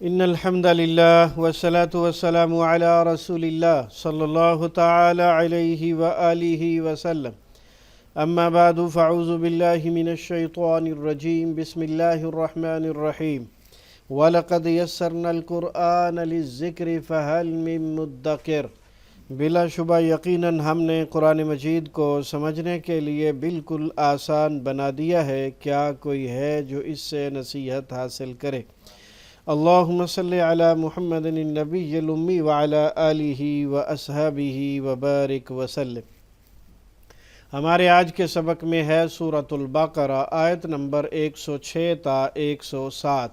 ان الحمد للہ والصلاة والسلام علی رسول اللہ صلی اللہ تعالی علیہ وآلہ وسلم اما بعد فاعوذ باللہ من الشیطان الرجیم بسم اللہ الرحمن الرحیم وَلَقَدْ يَسَّرْنَا الْقُرْآنَ لِلذِّكْرِ فَهَلْ مِن مُدَّكِرٍ بلا شبہ یقیناً ہم نے قرآن مجید کو سمجھنے کے لیے بالکل آسان بنا دیا ہے، کیا کوئی ہے جو اس سے نصیحت حاصل کرے۔ اللہم صلی علی محمد النبی الامی وعلی آلہ واصحابہ وبارک وسلم۔ ہمارے آج کے سبق میں ہے سورۃ البقرہ، آیت نمبر 106 تا 107۔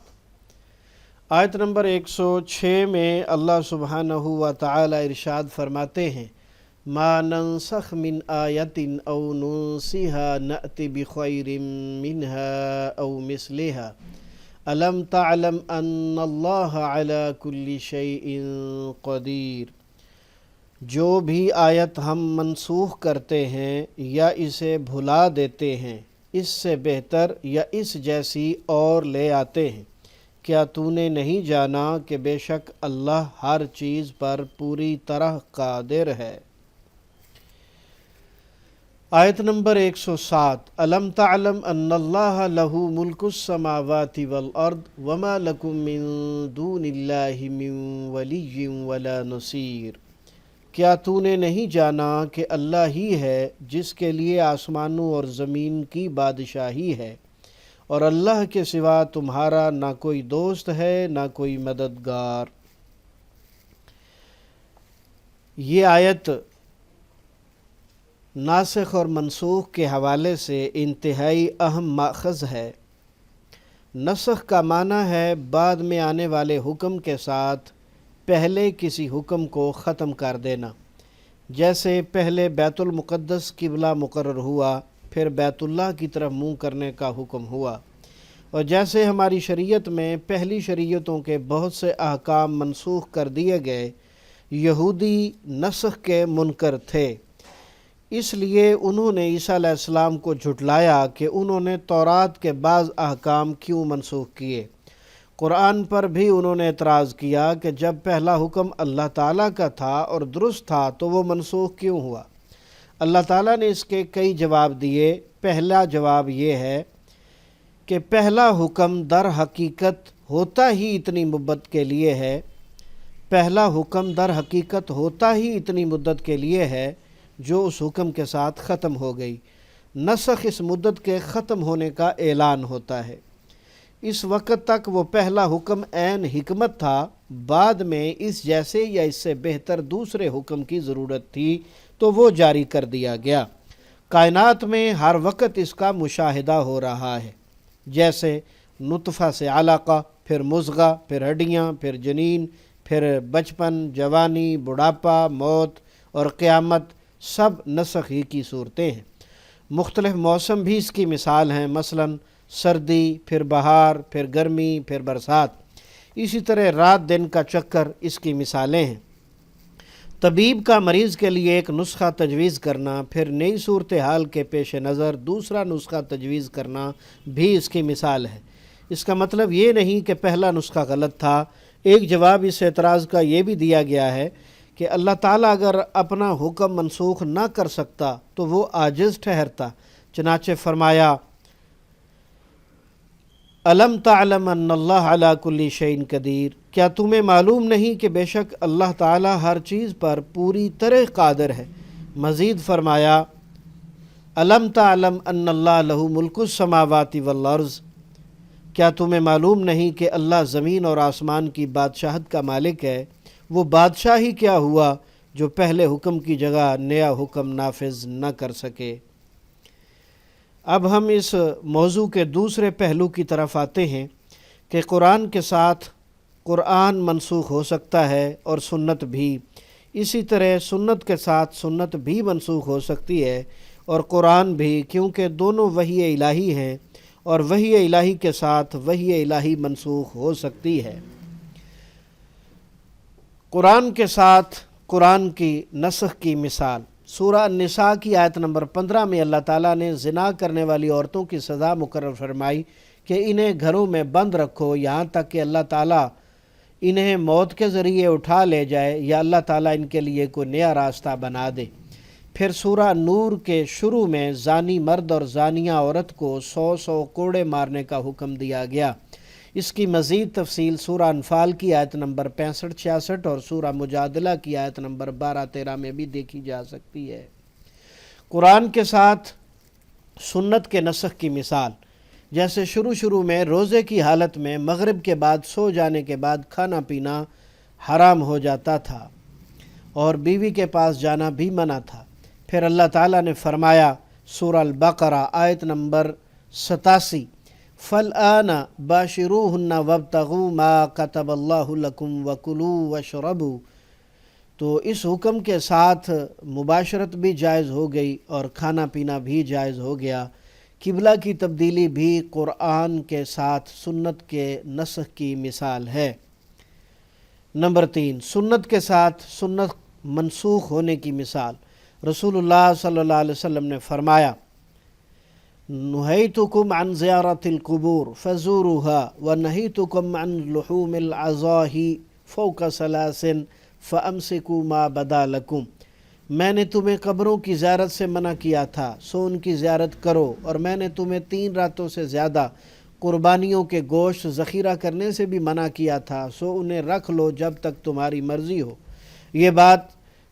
آیت نمبر 106 میں اللہ سبحانہ و تعالی ارشاد فرماتے ہیں، ما ننسخ من آیت او ننسها نأت بخیر منها او مثلها الم تعلم ان اللہ علی کل شیء قدیر۔ جو بھی آیت ہم منسوخ کرتے ہیں یا اسے بھلا دیتے ہیں، اس سے بہتر یا اس جیسی اور لے آتے ہیں۔ کیا تو نے نہیں جانا کہ بے شک اللہ ہر چیز پر پوری طرح قادر ہے۔ آیت نمبر 107، الم تعلم ان اللہ لہ ملک السماوات والارض وما لکم من دون اللہ من ولی ولا نصیر۔ کیا تو نے نہیں جانا کہ اللہ ہی ہے جس کے لیے آسمانوں اور زمین کی بادشاہی ہے، اور اللہ کے سوا تمہارا نہ کوئی دوست ہے نہ کوئی مددگار۔ یہ آیت ناسخ اور منسوخ کے حوالے سے انتہائی اہم ماخذ ہے۔ نسخ کا معنی ہے بعد میں آنے والے حکم کے ساتھ پہلے کسی حکم کو ختم کر دینا، جیسے پہلے بیت المقدس قبلہ مقرر ہوا، پھر بیت اللہ کی طرف منہ کرنے کا حکم ہوا، اور جیسے ہماری شریعت میں پہلی شریعتوں کے بہت سے احکام منسوخ کر دیے گئے۔ یہودی نسخ کے منکر تھے، اس لیے انہوں نے عیسیٰ علیہ السلام کو جھٹلایا کہ انہوں نے تورات کے بعض احکام کیوں منسوخ کیے۔ قرآن پر بھی انہوں نے اعتراض کیا کہ جب پہلا حکم اللہ تعالیٰ کا تھا اور درست تھا تو وہ منسوخ کیوں ہوا۔ اللہ تعالیٰ نے اس کے کئی جواب دیے۔ پہلا جواب یہ ہے کہ پہلا حکم در حقیقت ہوتا ہی اتنی مدت کے لیے ہے، پہلا حکم در حقیقت ہوتا ہی اتنی مدت کے لیے ہے جو اس حکم کے ساتھ ختم ہو گئی۔ نسخ اس مدت کے ختم ہونے کا اعلان ہوتا ہے۔ اس وقت تک وہ پہلا حکم عین حکمت تھا، بعد میں اس جیسے یا اس سے بہتر دوسرے حکم کی ضرورت تھی تو وہ جاری کر دیا گیا۔ کائنات میں ہر وقت اس کا مشاہدہ ہو رہا ہے، جیسے نطفہ سے علقہ، پھر مضغہ، پھر ہڈیاں، پھر جنین، پھر بچپن، جوانی، بڑھاپا، موت اور قیامت، سب نسخ ہی کی صورتیں ہیں۔ مختلف موسم بھی اس کی مثال ہیں، مثلا سردی، پھر بہار، پھر گرمی، پھر برسات۔ اسی طرح رات دن کا چکر اس کی مثالیں ہیں۔ طبیب کا مریض کے لیے ایک نسخہ تجویز کرنا، پھر نئی صورتحال کے پیش نظر دوسرا نسخہ تجویز کرنا بھی اس کی مثال ہے۔ اس کا مطلب یہ نہیں کہ پہلا نسخہ غلط تھا۔ ایک جواب اس اعتراض کا یہ بھی دیا گیا ہے کہ اللہ تعالیٰ اگر اپنا حکم منسوخ نہ کر سکتا تو وہ عاجز ٹھہرتا، چنانچہ فرمایا، الم تعلم ان اللہ علی کل شیء قدیر۔ کیا تمہیں معلوم نہیں کہ بے شک اللہ تعالیٰ ہر چیز پر پوری طرح قادر ہے۔ مزید فرمایا، الم تعلم ان اللہ لہ ملک السماوات والارض۔ کیا تمہیں معلوم نہیں کہ اللہ زمین اور آسمان کی بادشاہت کا مالک ہے۔ وہ بادشاہ ہی کیا ہوا جو پہلے حکم کی جگہ نیا حکم نافذ نہ کر سکے۔ اب ہم اس موضوع کے دوسرے پہلو کی طرف آتے ہیں کہ قرآن کے ساتھ قرآن منسوخ ہو سکتا ہے اور سنت بھی، اسی طرح سنت کے ساتھ سنت بھی منسوخ ہو سکتی ہے اور قرآن بھی، کیونکہ دونوں وحی الہی ہیں اور وحی الہی کے ساتھ وحی الہی منسوخ ہو سکتی ہے۔ قرآن کے ساتھ قرآن کی نسخ کی مثال، سورہ النساء کی آیت نمبر 15 میں اللہ تعالیٰ نے زنا کرنے والی عورتوں کی سزا مقرر فرمائی کہ انہیں گھروں میں بند رکھو یہاں تک کہ اللہ تعالیٰ انہیں موت کے ذریعے اٹھا لے جائے یا اللہ تعالیٰ ان کے لیے کوئی نیا راستہ بنا دے۔ پھر سورہ نور کے شروع میں زانی مرد اور زانیہ عورت کو 100 کوڑے مارنے کا حکم دیا گیا۔ اس کی مزید تفصیل سورہ انفال کی آیت نمبر 65-66 اور سورہ مجادلہ کی آیت نمبر 12-13 میں بھی دیکھی جا سکتی ہے۔ قرآن کے ساتھ سنت کے نسخ کی مثال، جیسے شروع میں روزے کی حالت میں مغرب کے بعد سو جانے کے بعد کھانا پینا حرام ہو جاتا تھا اور بیوی کے پاس جانا بھی منع تھا۔ پھر اللہ تعالیٰ نے فرمایا سورہ البقرہ آیت نمبر 87، فَالْآنَ بَاشِرُوهُنَّ وَابْتَغُوا مَا كَتَبَ اللَّهُ لَكُمْ وَكُلُوا وَاشْرَبُوا۔ تو اس حکم کے ساتھ مباشرت بھی جائز ہو گئی اور کھانا پینا بھی جائز ہو گیا۔ قبلہ کی تبدیلی بھی قرآن کے ساتھ سنت کے نسخ کی مثال ہے۔ نمبر 3، سنت کے ساتھ سنت منسوخ ہونے کی مثال۔ رسول اللہ صلی اللہ علیہ وسلم نے فرمایا نہیتکم عن زیارت القبور فزوروها ونہیتکم عن لحوم العضاہی فوق 3 فامسکوا ما بدا لکم۔ میں نے تمہیں قبروں کی زیارت سے منع کیا تھا، سو ان کی زیارت کرو، اور میں نے تمہیں 3 راتوں سے زیادہ قربانیوں کے گوشت ذخیرہ کرنے سے بھی منع کیا تھا، سو انہیں رکھ لو جب تک تمہاری مرضی ہو۔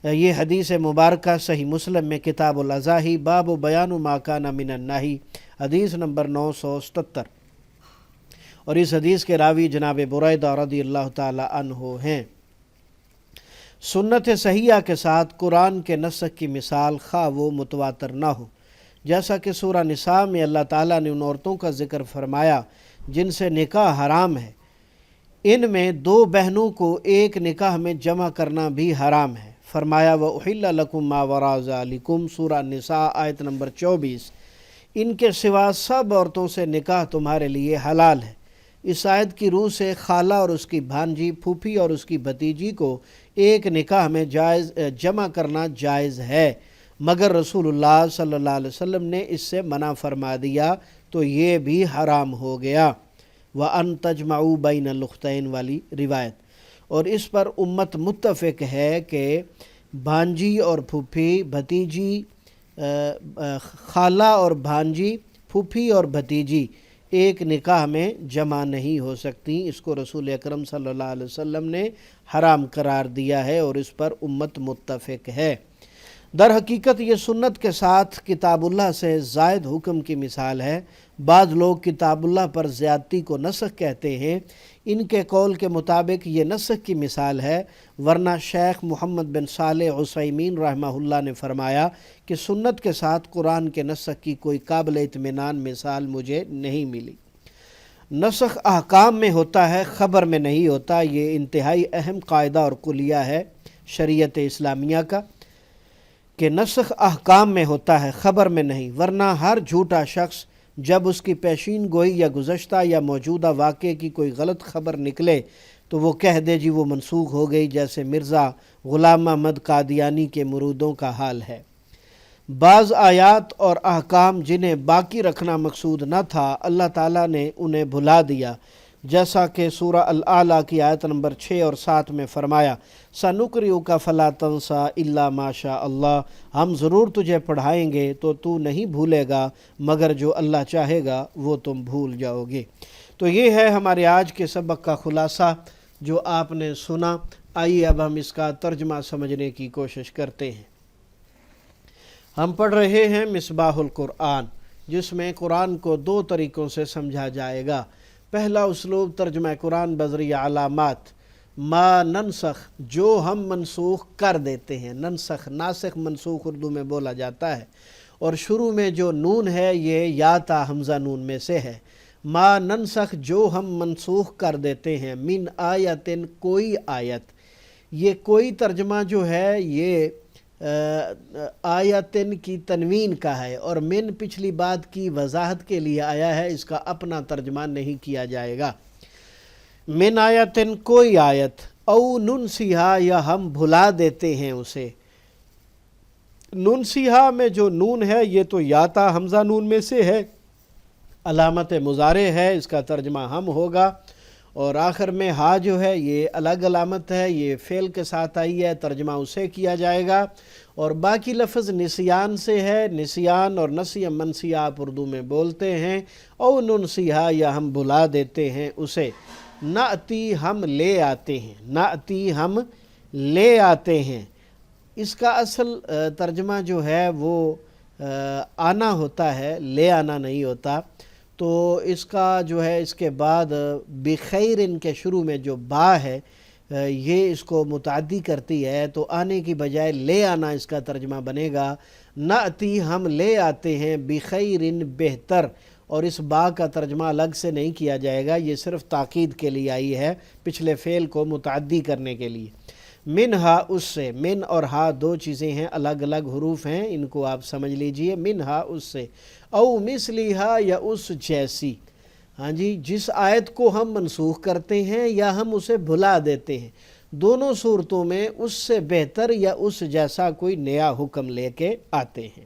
یہ حدیث مبارکہ صحیح مسلم میں کتاب الاضاحی باب بیان ما کان من النہی، حدیث نمبر 977، اور اس حدیث کے راوی جناب بریدہ رضی اللہ تعالی عنہ ہیں۔ سنت صحیحہ کے ساتھ قرآن کے نسخ کی مثال خواہ وہ متواتر نہ ہو، جیسا کہ سورہ نساء میں اللہ تعالیٰ نے ان عورتوں کا ذکر فرمایا جن سے نکاح حرام ہے، ان میں 2 بہنوں کو ایک نکاح میں جمع کرنا بھی حرام ہے۔ فرمایا وَأُحِلَّ لَكُم مَّا وَرَاءَ ذَلِكُم، سورہ نساء آیت نمبر 24۔ ان کے سوا سب عورتوں سے نکاح تمہارے لیے حلال ہے۔ اس آیت کی روح سے خالہ اور اس کی بھانجی، پھوپھی اور اس کی بھتیجی کو ایک نکاح میں جمع کرنا جائز ہے، مگر رسول اللہ صلی اللہ علیہ وسلم نے اس سے منع فرما دیا تو یہ بھی حرام ہو گیا۔ وَأَن تَجْمَعُوا بَيْنَ الْأُخْتَيْنِ والی روایت، اور اس پر امت متفق ہے کہ بھانجی اور پھوپھی، بھتیجی، خالہ اور بھانجی، پھوپھی اور بھتیجی ایک نکاح میں جمع نہیں ہو سکتی۔ اس کو رسول اکرم صلی اللہ علیہ وسلم نے حرام قرار دیا ہے اور اس پر امت متفق ہے۔ در حقیقت یہ سنت کے ساتھ کتاب اللہ سے زائد حکم کی مثال ہے۔ بعض لوگ کتاب اللہ پر زیادتی کو نسخ کہتے ہیں، ان کے قول کے مطابق یہ نسخ کی مثال ہے، ورنہ شیخ محمد بن صالح عثیمین رحمہ اللہ نے فرمایا کہ سنت کے ساتھ قرآن کے نسخ کی کوئی قابل اطمینان مثال مجھے نہیں ملی۔ نسخ احکام میں ہوتا ہے، خبر میں نہیں ہوتا۔ یہ انتہائی اہم قاعدہ اور کلیہ ہے شریعت اسلامیہ کا کہ نسخ احکام میں ہوتا ہے، خبر میں نہیں، ورنہ ہر جھوٹا شخص جب اس کی پیشین گوئی یا گزشتہ یا موجودہ واقعے کی کوئی غلط خبر نکلے تو وہ کہہ دے جی وہ منسوخ ہو گئی، جیسے مرزا غلام احمد قادیانی کے مرودوں کا حال ہے۔ بعض آیات اور احکام جنہیں باقی رکھنا مقصود نہ تھا، اللہ تعالیٰ نے انہیں بھلا دیا، جیسا کہ سورہ الاعلیٰ کی آیت نمبر 6 اور 7 میں فرمایا سَنُقْرِئُكَ فَلَا تَنْسَىٰ إِلَّا مَا شَاءَ اللَّهُ، ہم ضرور تجھے پڑھائیں گے تو نہیں بھولے گا مگر جو اللہ چاہے گا وہ تم بھول جاؤ گے۔ تو یہ ہے ہمارے آج کے سبق کا خلاصہ جو آپ نے سنا۔ آئیے اب ہم اس کا ترجمہ سمجھنے کی کوشش کرتے ہیں۔ ہم پڑھ رہے ہیں مصباح القرآن، جس میں قرآن کو 2 طریقوں سے سمجھا جائے گا۔ پہلا اسلوب ترجمہ قرآن بذریعہ علامات، ما ننسخ، جو ہم منسوخ کر دیتے ہیں، ننسخ، ناسخ منسوخ اردو میں بولا جاتا ہے، اور شروع میں جو نون ہے یہ یا تا حمزہ نون میں سے ہے۔ ما ننسخ، جو ہم منسوخ کر دیتے ہیں، من آیتن، کوئی آیت۔ یہ کوئی ترجمہ جو ہے یہ آیتن کی تنوین کا ہے، اور من پچھلی بات کی وضاحت کے لیے آیا ہے، اس کا اپنا ترجمہ نہیں کیا جائے گا۔ من آیتن، کوئی آیت، او ننسیہا، یا ہم بھلا دیتے ہیں اسے۔ ننسیہا میں جو نون ہے یہ تو یاتا حمزہ نون میں سے ہے، علامت مضارع ہے، اس کا ترجمہ ہم ہوگا، اور آخر میں ہا جو ہے یہ الگ علامت ہے، یہ فعل کے ساتھ آئی ہے، ترجمہ اسے کیا جائے گا۔ اور باقی لفظ نسیان سے ہے، نسیان اور نسی منسی آپ اردو میں بولتے ہیں، او ننسیہا یا ہم بھلا دیتے ہیں اسے۔ ناتی ہم لے آتے ہیں، ناتی ہم لے آتے ہیں، اس کا اصل ترجمہ جو ہے وہ آنا ہوتا ہے، لے آنا نہیں ہوتا۔ تو اس کا جو ہے اس کے بعد بخیر ان کے شروع میں جو با ہے یہ اس کو متعدی کرتی ہے، تو آنے کی بجائے لے آنا اس کا ترجمہ بنے گا۔ ناتی ہم لے آتے ہیں بخیر بہتر، اور اس با کا ترجمہ الگ سے نہیں کیا جائے گا، یہ صرف تاکید کے لیے آئی ہے، پچھلے فعل کو متعدی کرنے کے لیے۔ منہا اس سے، من اور ہا دو چیزیں ہیں، الگ الگ حروف ہیں، ان کو آپ سمجھ لیجئے۔ منہا اس سے، او مثلیہا یا اس جیسی، ہاں جی، جس آیت کو ہم منسوخ کرتے ہیں یا ہم اسے بھلا دیتے ہیں، دونوں صورتوں میں اس سے بہتر یا اس جیسا کوئی نیا حکم لے کے آتے ہیں۔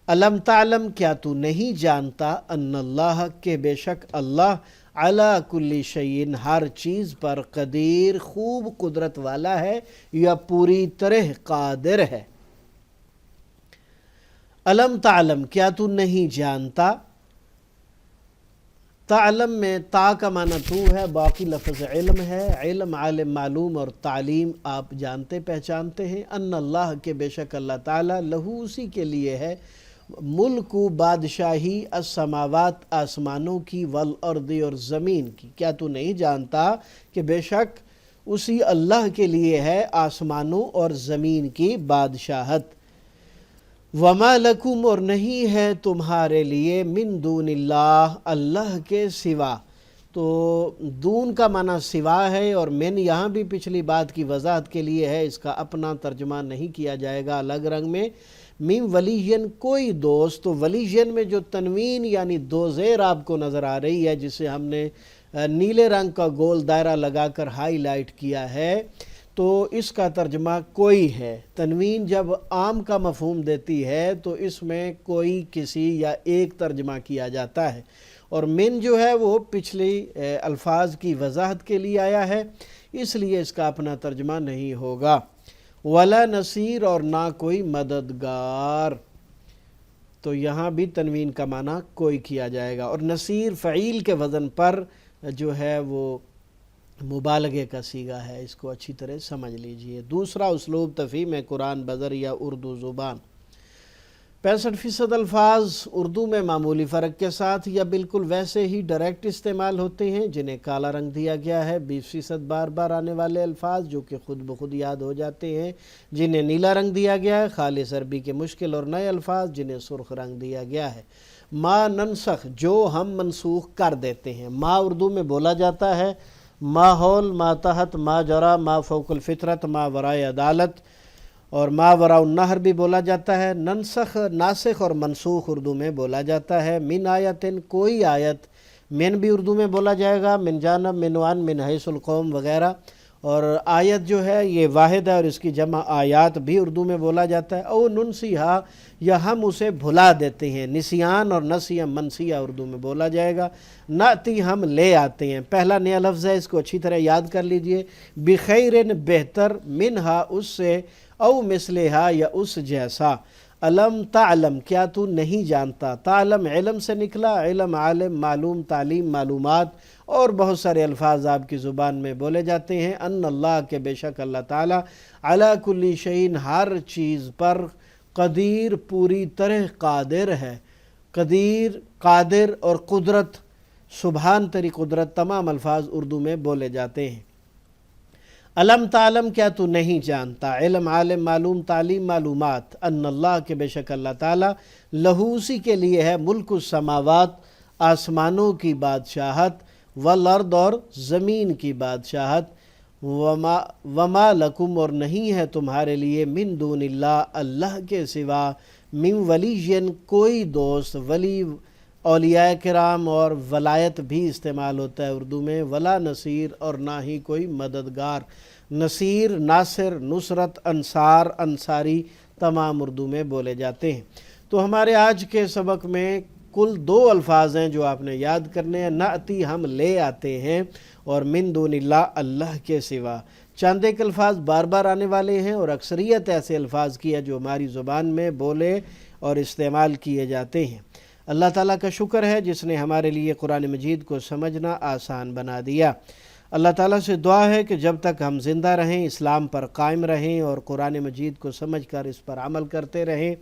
الم تعلم کیا تو نہیں جانتا، ان اللہ کہ بے شک اللہ علی کل شیء ہر چیز پر قدیر خوب قدرت والا ہے یا پوری طرح قادر ہے۔ الم تعلم کیا تو نہیں جانتا، تعلم میں تا کا معنی تو ہے، باقی لفظ علم ہے، علم عالم معلوم اور تعلیم آپ جانتے پہچانتے ہیں۔ ان اللہ کے بے شک اللہ تعالیٰ لہو اسی کے لیے ہے، ملک بادشاہی السماوات آسمانوں کی والارض اور زمین کی۔ کیا تو نہیں جانتا کہ بے شک اسی اللہ کے لیے ہے آسمانوں اور زمین کی بادشاہت۔ وما لکم اور نہیں ہے تمہارے لیے من دون اللہ اللہ کے سوا، تو دون کا معنی سوا ہے، اور من یہاں بھی پچھلی بات کی وضاحت کے لیے ہے، اس کا اپنا ترجمہ نہیں کیا جائے گا الگ رنگ میں۔ من ولیین کوئی دوست، تو ولیین میں جو تنوین یعنی دو زیر آپ کو نظر آ رہی ہے، جسے ہم نے نیلے رنگ کا گول دائرہ لگا کر ہائی لائٹ کیا ہے، تو اس کا ترجمہ کوئی ہے۔ تنوین جب عام کا مفہوم دیتی ہے تو اس میں کوئی کسی یا ایک ترجمہ کیا جاتا ہے، اور من جو ہے وہ پچھلی الفاظ کی وضاحت کے لیے آیا ہے، اس لیے اس کا اپنا ترجمہ نہیں ہوگا۔ ولا نصیر اور نہ کوئی مددگار، تو یہاں بھی تنوین کا معنی کوئی کیا جائے گا، اور نصیر فعیل کے وزن پر جو ہے وہ مبالغے کا صیغہ ہے، اس کو اچھی طرح سمجھ لیجئے۔ دوسرا اسلوب تفہیم قرآن بذر یا اردو زبان، 65% الفاظ اردو میں معمولی فرق کے ساتھ یا بالکل ویسے ہی ڈائریکٹ استعمال ہوتے ہیں، جنہیں کالا رنگ دیا گیا ہے۔ 20% بار بار آنے والے الفاظ جو کہ خود بخود یاد ہو جاتے ہیں، جنہیں نیلا رنگ دیا گیا ہے۔ خالص عربی کے مشکل اور نئے الفاظ جنہیں سرخ رنگ دیا گیا ہے۔ ما ننسخ جو ہم منسوخ کر دیتے ہیں، ما اردو میں بولا جاتا ہے ماحول، ماتحت، ما جرا، ما فوق الفطرت، ما ورائے عدالت، اور ما وراء النہر بھی بولا جاتا ہے۔ ننسخ ناسخ اور منسوخ اردو میں بولا جاتا ہے۔ من آیتن کوئی آیت، من بھی اردو میں بولا جائے گا، من جانب، من وان، من حیث القوم وغیرہ، اور آیت جو ہے یہ واحد ہے اور اس کی جمع آیات بھی اردو میں بولا جاتا ہے۔ او ننسیہا یا ہم اسے بھلا دیتے ہیں، نسیان اور نسیہ منسیہ اردو میں بولا جائے گا۔ ناتی ہم لے آتے ہیں، پہلا نیا لفظ ہے، اس کو اچھی طرح یاد کر لیجئے۔ بخیرن بہتر، منہا اس سے، او مثلہا یا اس جیسا۔ علم تعلم کیا تو نہیں جانتا، تعلم علم سے نکلا، علم عالم معلوم تعلیم معلومات، اور بہت سارے الفاظ آپ کی زبان میں بولے جاتے ہیں۔ ان اللہ کے بے شک اللہ تعالیٰ علی کل شیء ہر چیز پر قدیر پوری طرح قادر ہے۔ قدیر، قادر اور قدرت، سبحان تری قدرت، تمام الفاظ اردو میں بولے جاتے ہیں۔ علم تعلم کیا تو نہیں جانتا، علم عالم معلوم تعلیم معلومات، ان اللہ کے بے شک اللہ تعالیٰ لہو اسی کے لیے ہے ملک السماوات آسمانوں کی بادشاہت، والارض اور زمین کی بادشاہت، وما لکم اور نہیں ہے تمہارے لیے من دون اللہ اللہ کے سوا، من ولی کوئی دوست، ولی اولیاء کرام اور ولایت بھی استعمال ہوتا ہے اردو میں، ولا نصیر اور نہ ہی کوئی مددگار۔ نصیر، ناصر، نصرت، انصار، انصاری تمام اردو میں بولے جاتے ہیں۔ تو ہمارے آج کے سبق میں کل 2 الفاظ ہیں جو آپ نے یاد کرنے ہیں. ناتی ہم لے آتے ہیں، اور من دون اللہ اللہ کے سوا. چند ایک الفاظ بار بار آنے والے ہیں، اور اکثریت ایسے الفاظ کی ہے جو ہماری زبان میں بولے اور استعمال کیے جاتے ہیں. اللہ تعالیٰ کا شکر ہے جس نے ہمارے لیے قرآن مجید کو سمجھنا آسان بنا دیا. اللہ تعالیٰ سے دعا ہے کہ جب تک ہم زندہ رہیں اسلام پر قائم رہیں اور قرآن مجید کو سمجھ کر اس پر عمل کرتے رہیں.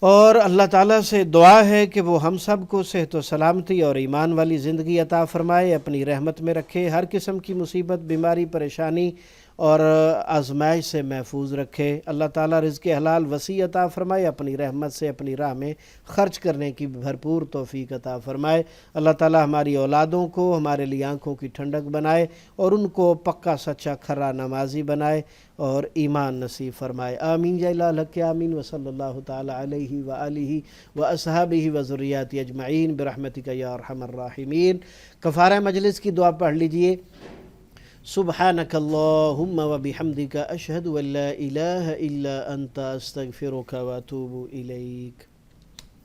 اور اللہ تعالیٰ سے دعا ہے کہ وہ ہم سب کو صحت و سلامتی اور ایمان والی زندگی عطا فرمائے، اپنی رحمت میں رکھے، ہر قسم کی مصیبت، بیماری، پریشانی اور آزمائش سے محفوظ رکھے. اللہ تعالیٰ رزق حلال وسیع عطا فرمائے، اپنی رحمت سے اپنی راہ میں خرچ کرنے کی بھرپور توفیق عطا فرمائے. اللہ تعالیٰ ہماری اولادوں کو ہمارے لیے آنکھوں کی ٹھنڈک بنائے اور ان کو پکا سچا کھرا نمازی بنائے اور ایمان نصیب فرمائے. آمین یا الہ الحق آمین. وصلی اللہ تعالی علیہ وآلہ واصحابہ وذریاتہ اجمعین برحمتک یا ارحم الراحمین. کفارہ مجلس کی دعا پڑھ لیجئے. سبحانک اللہم وبحمدک اشہد ان لا الہ الا انت استغفرک واتوب الیک.